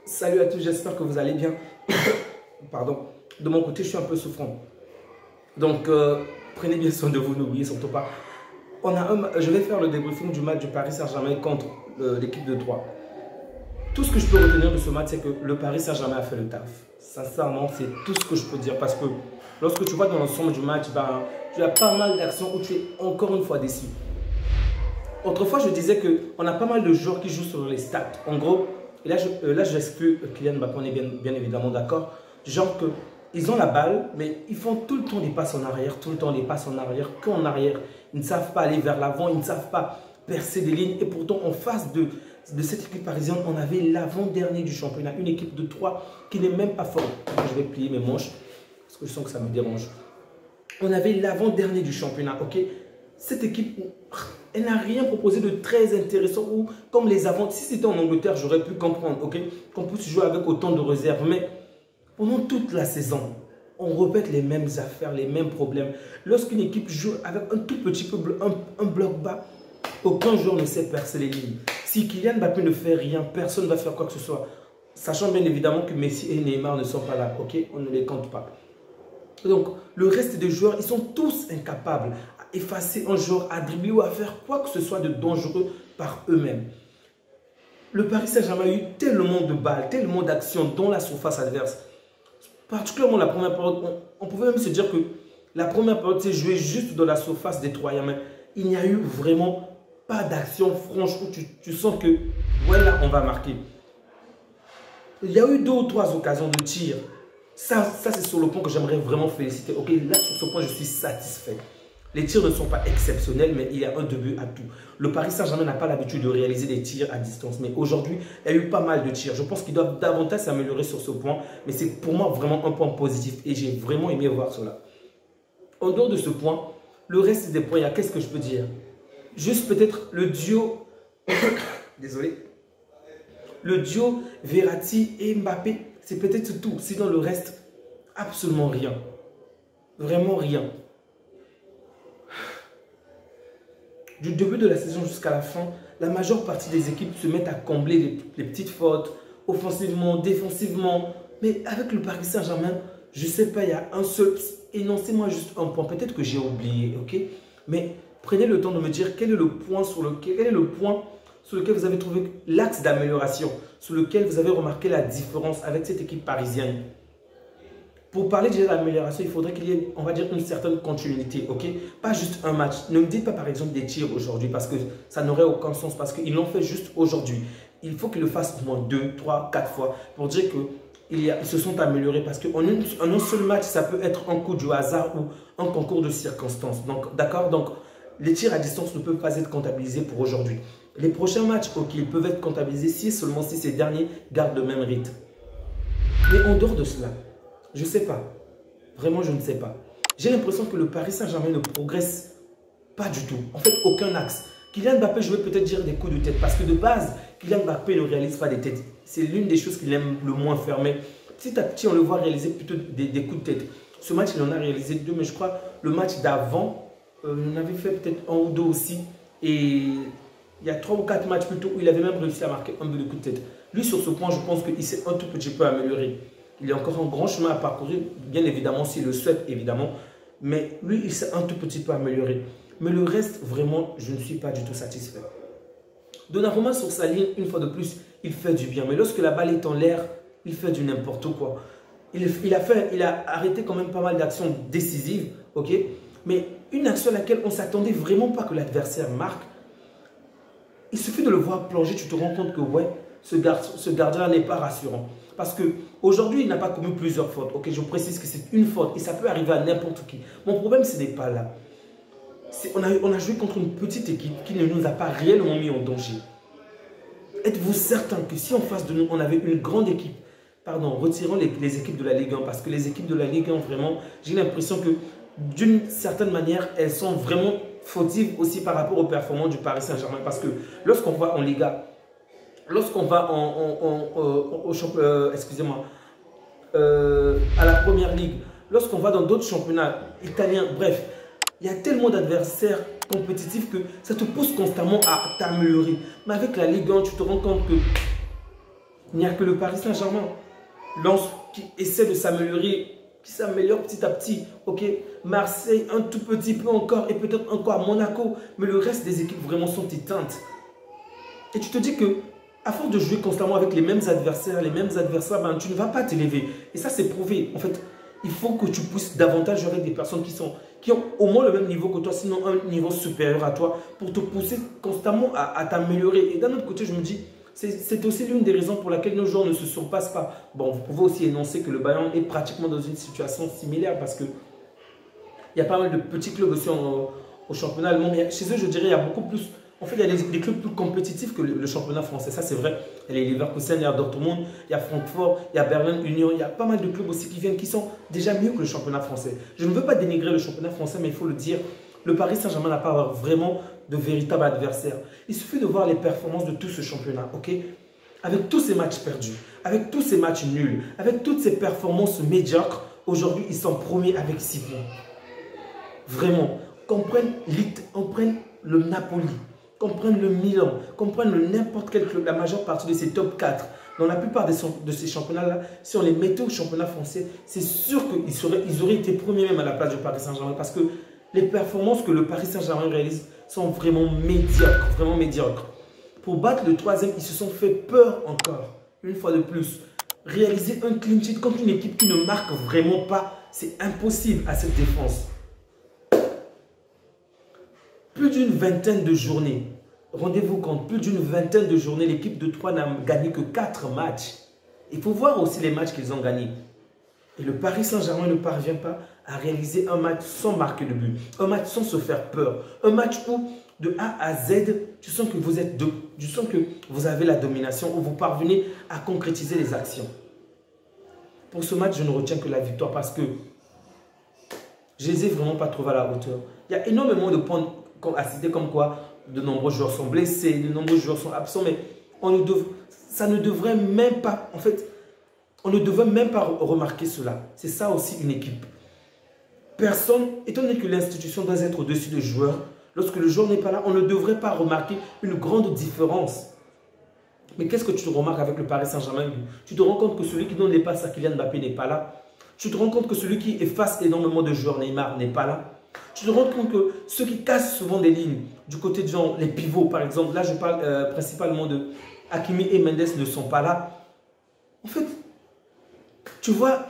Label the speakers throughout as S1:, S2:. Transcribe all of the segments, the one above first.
S1: Salut à tous, j'espère que vous allez bien. Pardon, de mon côté, je suis un peu souffrant. Donc, prenez bien soin de vous, n'oubliez surtout pas. Je vais faire le débriefing du match du Paris Saint-Germain contre l'équipe de Troyes. Tout ce que je peux retenir de ce match, c'est que le Paris Saint-Germain a fait le taf. Sincèrement, c'est tout ce que je peux dire. Parce que lorsque tu vois dans l'ensemble du match, tu as pas mal d'actions où tu es encore une fois déçu. Autrefois, je disais qu'on a pas mal de joueurs qui jouent sur les stats. En gros, et là j'exclus Kylian Mbappé, on est bien évidemment d'accord. Genre qu'ils ont la balle, mais ils font tout le temps des passes en arrière, tout le temps des passes en arrière, qu'en arrière. Ils ne savent pas aller vers l'avant, ils ne savent pas percer des lignes. Et pourtant, en face de cette équipe parisienne, on avait l'avant-dernier du championnat, une équipe de Troyes qui n'est même pas forte. Je vais plier mes manches, parce que je sens que ça me dérange. On avait l'avant-dernier du championnat, ok? Cette équipe, elle n'a rien proposé de très intéressant ou comme les avant. Si c'était en Angleterre, j'aurais pu comprendre, ok, qu'on puisse jouer avec autant de réserves. Mais pendant toute la saison, on répète les mêmes affaires, les mêmes problèmes. Lorsqu'une équipe joue avec un tout petit peu, un bloc bas, aucun joueur ne sait percer les lignes. Si Kylian Mbappé ne fait rien, personne ne va faire quoi que ce soit. Sachant bien évidemment que Messi et Neymar ne sont pas là, ok, on ne les compte pas. Donc, le reste des joueurs, ils sont tous incapables à effacer un joueur, à dribbler ou à faire quoi que ce soit de dangereux par eux-mêmes. Le Paris Saint-Germain a eu tellement de balles, tellement d'actions dans la surface adverse. Particulièrement la première période, on pouvait même se dire que la première période s'est jouée juste dans la surface des Troyens. Mais il n'y a eu vraiment pas d'action franche où tu sens que, voilà, on va marquer. Il y a eu 2 ou 3 occasions de tir. Ça c'est sur le point que j'aimerais vraiment féliciter. Ok, là, sur ce point, je suis satisfait. Les tirs ne sont pas exceptionnels, mais il y a un début à tout. Le Paris Saint-Germain n'a pas l'habitude de réaliser des tirs à distance. Mais aujourd'hui, il y a eu pas mal de tirs. Je pense qu'ils doivent davantage s'améliorer sur ce point. Mais c'est pour moi vraiment un point positif. Et j'ai vraiment aimé voir cela. En dehors de ce point, le reste des points, qu'est-ce que je peux dire? Juste peut-être le duo... Désolé. Le duo Verratti et Mbappé. C'est peut-être tout. Sinon, le reste, absolument rien. Vraiment rien. Du début de la saison jusqu'à la fin, la majeure partie des équipes se mettent à combler les petites fautes, offensivement, défensivement. Mais avec le Paris Saint-Germain, je ne sais pas, il y a un seul... Énoncez-moi juste un point. Peut-être que j'ai oublié, ok? Mais prenez le temps de me dire quel est le point sur lequel vous avez trouvé l'axe d'amélioration, sur lequel vous avez remarqué la différence avec cette équipe parisienne. Pour parler déjà d'amélioration, il faudrait qu'il y ait, on va dire, une certaine continuité, ok? Pas juste un match. Ne me dites pas, par exemple, des tirs aujourd'hui, parce que ça n'aurait aucun sens, parce qu'ils l'ont fait juste aujourd'hui. Il faut qu'ils le fassent au moins 2, 3, 4 fois pour dire qu'ils se sont améliorés, parce qu'en un seul match, ça peut être un coup du hasard ou un concours de circonstances. Donc, d'accord? Donc, les tirs à distance ne peuvent pas être comptabilisés pour aujourd'hui. Les prochains matchs, ok, ils peuvent être comptabilisés seulement si ces derniers gardent le même rythme. Mais en dehors de cela, je ne sais pas. Vraiment, je ne sais pas. J'ai l'impression que le Paris Saint-Germain ne progresse pas du tout. En fait, aucun axe. Kylian Mbappé, je vais peut-être dire des coups de tête. Parce que de base, Kylian Mbappé ne réalise pas des têtes. C'est l'une des choses qu'il aime le moins faire. Mais petit à petit, on le voit réaliser plutôt des coups de tête. Ce match, il en a réalisé 2. Mais je crois le match d'avant, il en avait fait peut-être 1 ou 2 aussi. Et il y a 3 ou 4 matchs plutôt où il avait même réussi à marquer un peu de coup de tête. Lui, sur ce point, je pense qu'il s'est un tout petit peu amélioré. Il y a encore un grand chemin à parcourir, bien évidemment, s'il le souhaite, évidemment. Mais lui, il s'est un tout petit peu amélioré. Mais le reste, vraiment, je ne suis pas du tout satisfait. Donnarumma, sur sa ligne, une fois de plus, il fait du bien. Mais lorsque la balle est en l'air, il fait du n'importe quoi. Il a arrêté quand même pas mal d'actions décisives, ok? Mais une action à laquelle on ne s'attendait vraiment pas que l'adversaire marque, il suffit de le voir plonger, tu te rends compte que ouais, ce gardien n'est pas rassurant. Parce qu'aujourd'hui, il n'a pas commis plusieurs fautes. Ok, je précise que c'est une faute et ça peut arriver à n'importe qui. Mon problème, ce n'est pas là. On a joué contre une petite équipe qui ne nous a pas réellement mis en danger. Êtes-vous certain que si en face de nous, on avait une grande équipe, pardon, retirons les équipes de la Ligue 1, parce que les équipes de la Ligue 1, vraiment, j'ai l'impression que d'une certaine manière, elles sont vraiment fautives aussi par rapport aux performances du Paris Saint-Germain. Parce que lorsqu'on va en Liga, lorsqu'on va excusez-moi, à la Première Ligue, lorsqu'on va dans d'autres championnats italiens, bref, il y a tellement d'adversaires compétitifs que ça te pousse constamment à t'améliorer. Mais avec la Ligue 1, tu te rends compte que Il n'y a que le Paris Saint-Germain. Lens qui essaie de s'améliorer, qui s'améliore petit à petit. Ok, Marseille un tout petit peu encore et peut-être encore à Monaco. Mais le reste des équipes vraiment sont éteintes. Et tu te dis que à force de jouer constamment avec les mêmes adversaires, ben, tu ne vas pas t'élever. Et ça, c'est prouvé. En fait, il faut que tu puisses davantage jouer avec des personnes qui ont au moins le même niveau que toi, sinon un niveau supérieur à toi, pour te pousser constamment à t'améliorer. Et d'un autre côté, je me dis, c'est aussi l'une des raisons pour laquelle nos joueurs ne se surpassent pas. Bon, vous pouvez aussi énoncer que le Bayern est pratiquement dans une situation similaire parce que il y a pas mal de petits clubs aussi au championnat allemand. Mais chez eux, je dirais, il y a beaucoup plus. En fait, il y a des clubs plus compétitifs que le championnat français. Ça, c'est vrai. Il y a les Leverkusen, il y a Dortmund, il y a Francfort, il y a Berlin, Union. Il y a pas mal de clubs aussi qui viennent, qui sont déjà mieux que le championnat français. Je ne veux pas dénigrer le championnat français, mais il faut le dire. Le Paris Saint-Germain n'a pas vraiment de véritable adversaire. Il suffit de voir les performances de tout ce championnat, ok? Avec tous ces matchs perdus, avec tous ces matchs nuls, avec toutes ces performances médiocres, aujourd'hui, ils sont premiers avec 6 points. Vraiment, qu'on prenne le Napoli, qu'on prenne le Milan, qu'on prenne n'importe quel club, la majeure partie de ces top 4, dans la plupart de ces championnats-là, si on les mettait au championnat français, c'est sûr qu'ils auraient été premiers même à la place du Paris Saint-Germain parce que les performances que le Paris Saint-Germain réalise sont vraiment médiocres, vraiment médiocres. Pour battre le troisième, ils se sont fait peur encore, une fois de plus. Réaliser un clean sheet contre une équipe qui ne marque vraiment pas, c'est impossible à cette défense. Plus d'une vingtaine de journées, rendez-vous compte, plus d'une vingtaine de journées, l'équipe de Troyes n'a gagné que 4 matchs. Il faut voir aussi les matchs qu'ils ont gagnés. Et le Paris Saint-Germain ne parvient pas à réaliser un match sans marquer de but, un match sans se faire peur, un match où de A à Z, tu sens que vous avez la domination, où vous parvenez à concrétiser les actions. Pour ce match, je ne retiens que la victoire parce que je ne les ai vraiment pas trouvés à la hauteur. Il y a énormément de points à citer comme quoi de nombreux joueurs sont blessés, de nombreux joueurs sont absents, mais ça ne devrait même pas, en fait, on ne devrait même pas remarquer cela. C'est ça aussi une équipe. Personne, étant donné que l'institution doit être au-dessus des joueurs, lorsque le joueur n'est pas là, on ne devrait pas remarquer une grande différence. Mais qu'est-ce que tu remarques avec le Paris Saint-Germain? Tu te rends compte que celui qui donne les passes à Kylian Mbappé n'est pas là. Tu te rends compte que celui qui efface énormément de joueurs, Neymar, n'est pas là. Tu te rends compte que ceux qui cassent souvent des lignes, du côté de genre les pivots par exemple, là je parle principalement de Hakimi et Mendes, ne sont pas là. En fait, tu vois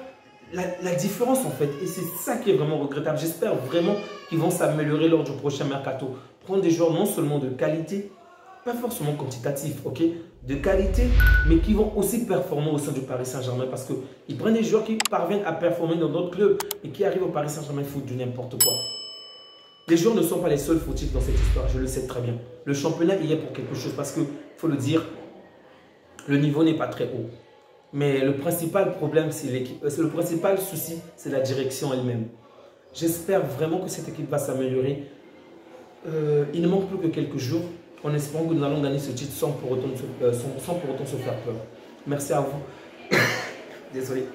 S1: la différence en fait, et c'est ça qui est vraiment regrettable. J'espère vraiment qu'ils vont s'améliorer lors du prochain mercato. Prendre des joueurs non seulement de qualité, pas forcément quantitatif, ok, de qualité, mais qui vont aussi performer au sein du Paris Saint-Germain parce qu'ils prennent des joueurs qui parviennent à performer dans d'autres clubs et qui arrivent au Paris Saint-Germain, ils foutent du n'importe quoi. Les joueurs ne sont pas les seuls fautifs dans cette histoire, je le sais très bien. Le championnat y est pour quelque chose parce qu'il faut le dire, le niveau n'est pas très haut. Mais le principal problème, c'est l'équipe. Le principal souci, c'est la direction elle-même. J'espère vraiment que cette équipe va s'améliorer. Il ne manque plus que quelques jours. En espérant que nous allons gagner ce titre sans pour autant se faire peur. Merci à vous. Désolé.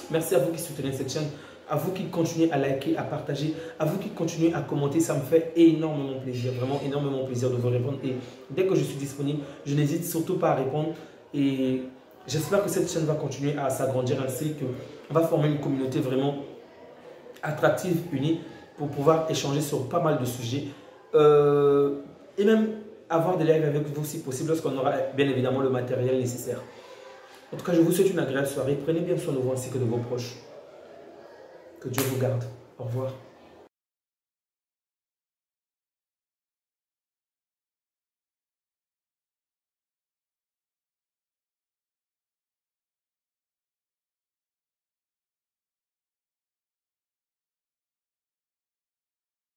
S1: Merci à vous qui soutenez cette chaîne. À vous qui continuez à liker, à partager, à vous qui continuez à commenter, ça me fait énormément plaisir, vraiment énormément plaisir de vous répondre. Et dès que je suis disponible, je n'hésite surtout pas à répondre. Et j'espère que cette chaîne va continuer à s'agrandir ainsi qu'on va former une communauté vraiment attractive, unie, pour pouvoir échanger sur pas mal de sujets. Et même avoir des lives avec vous si possible, lorsqu'on aura bien évidemment le matériel nécessaire. En tout cas, je vous souhaite une agréable soirée. Prenez bien soin de vous ainsi que de vos proches. Que Dieu vous garde. Au revoir.